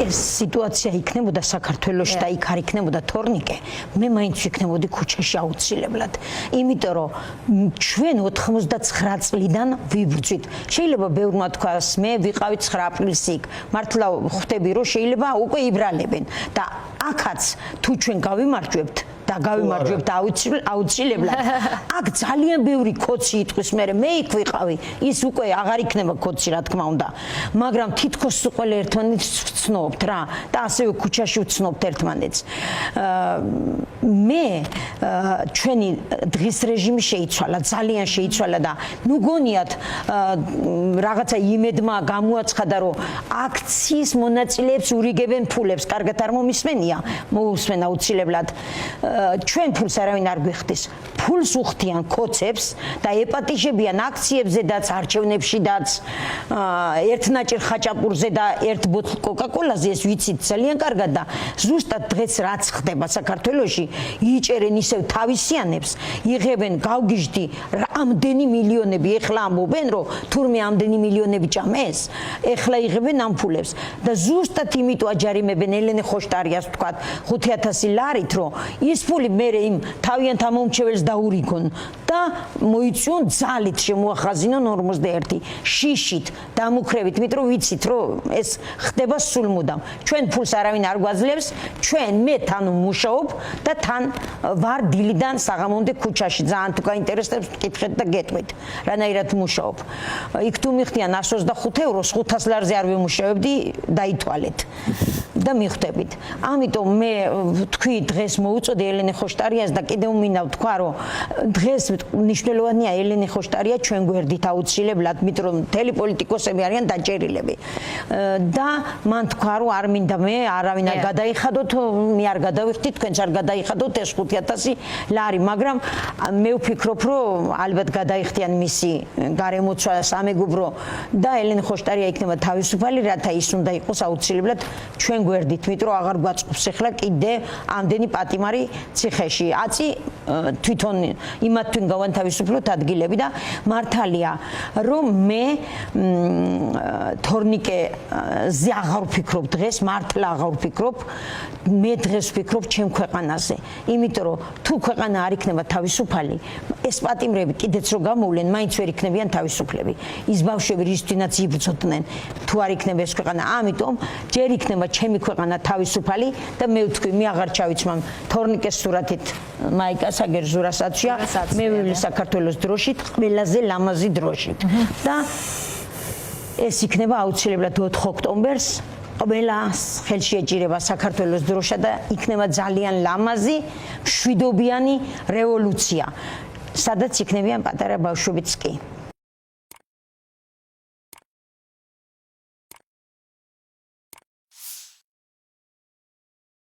ეს სიტუაცია იქნებოდა საქართველოში და იქ არ იქნებოდა თორნიკე, მე მაინც ვიქნებოდი ქუჩაში აუცილებლად. იმიტომ რომ ჩვენ 99 წლიდან ვიბრძვით. შეიძლება ბევრმა თქვას, მე ვიყავი 9 აპრილს იქ. მართლა ხვდები რომ შეიძლება უკვე იბრალებენ და აქაც თუ ჩვენ გავიმარჯვებთ და გავიმარჯვებთ აუცილებლად. აქ ძალიან ბევრი კოცი იტყვის მე იქ ვიყავი. ის უკვე აღარ იქნება კოცი რა თქმა უნდა. მაგრამ თითქოს ყველა ერთმანეთს ვცნობთ რა და ასევე ქუჩაში ვცნობთ ერთმანეთს. მე ჩვენი დღის რეჟიმი შეიცვალა, ძალიან შეიცვალა და ნუ გონიათ რაღაცა იმედმა გამოაცხადა რომ აქციის მონაწილეებს ურიგებენ ფულებს. კარგად არ მომისმენია? მოусმენ აუცილებლად. ჩვენ ფულს არავინ არ გვიხდის. ფულს უხდიან კოცებს და ეპატიჟებიან აქციებზედაც, არჩევნებშიდაც, ერთნაჭირ ხაჭაპურზე და ერთ ბოთლ კოკა-კოლაზე, ეს ვიცით ძალიან კარგად და ზუსტად დღეს რაც ხდება საქართველოში, იჭერენ ისევ თავისიანებს, იღებენ გავგიჟდი ამდენი მილიონები, ეხლა ამბობენ რომ თურმე ამდენი მილიონები ჭამეს, ეხლა იღებენ ამ ფულებს და ზუსტად იმიტომ აჯარიმებენ ელენე ხოშტარიას ვთქვათ 5000 ლარით რომ ის ფული მერე იმ თავიანთ ამომრჩეველს დაურიგონ და მოიწვიონ ძალით შემოახაზინონ 51 შიშით დამუქრევით, იმიტომ რომ ვიცით რომ ეს ხდება სულ მუდამ. ჩვენ ფულს არავინ არ გვაძლევს, ჩვენ მე თან ვმუშაობ და თან ვარ დილიდან საღამომდე ქუჩაში. ძალიან თუ გაინტერესებს გკითხეთ და გეტყვით რანაირად ვმუშაობ. იქ თუ მიხდიან 125 ევროს 500 ლარზე არ ვიმუშავებდი, დაითვალეთ და მიხვდებით. ამიტომ მე თქვი დღეს მოუწოდე ელენე ხოშტარიას და კიდევ მინდა ვთქვა რომ დღეს მნიშვნელოვანია ელენე ხოშტარია ჩვენ გვერდით აუცილებლად, იმიტომ რომ მთელი პოლიტიკოსები არიან დაჭერილები. და მან თქვა რომ არ მინდა მე არავინ არ გადაიხადოთ, მე არ გადავიხდი, თქვენც არ გადაიხადოთ ეს 5000 ლარი, მაგრამ მე ვფიქრობ რომ ალბათ გადაიხდიან მისი გარემოცვა სამეგობრო და ელენე ხოშტარია იქნება თავისუფალი, რათა ის უნდა იყოს აუცილებლად ჩვენ გვერდით, იმიტომ რომ აღარ გვაწყობს ახლა კიდე ამდენი პატიმარი ციხეში. აწი თვითონ იმათთვის გავანთავისუფლოთ ადგილები და მართალია რომ მე თორნიკეზე აღარ ვფიქრობ დღეს, მართლა აღარ ვფიქრობ, მე დღეს ვფიქრობ ჩემ ქვეყანაზე. იმიტომ რომ თუ ქვეყანა არ იქნება თავისუფალი, ეს პატიმრები კიდეც რო გამოვლენ, მაინც ვერ იქნებიან თავისუფლები. ის ბავშვები რისთვისაც იბრძოდნენ, თუ არ იქნება ეს ქვეყანა. ამიტომ ჯერ იქნება ჩემი ქვეყანა თავისუფალი და მე ვთქვი, მე აღარ ჩავიცმამ თორნიკეს სურათით მაიკა საგერზურასაცია, მე ვივლი საქართველოს დროშით, ყველაზე ლამაზი დროშით. და ეს იქნება აუცილებლად 4 ოქტომბერს ყველას ხელში ეჭირება საქართველოს დროშა და იქნება ძალიან ლამაზი, მშვიდობიანი რევოლუცია, სადაც იქნებიან პატარა ბავშვებიც კი.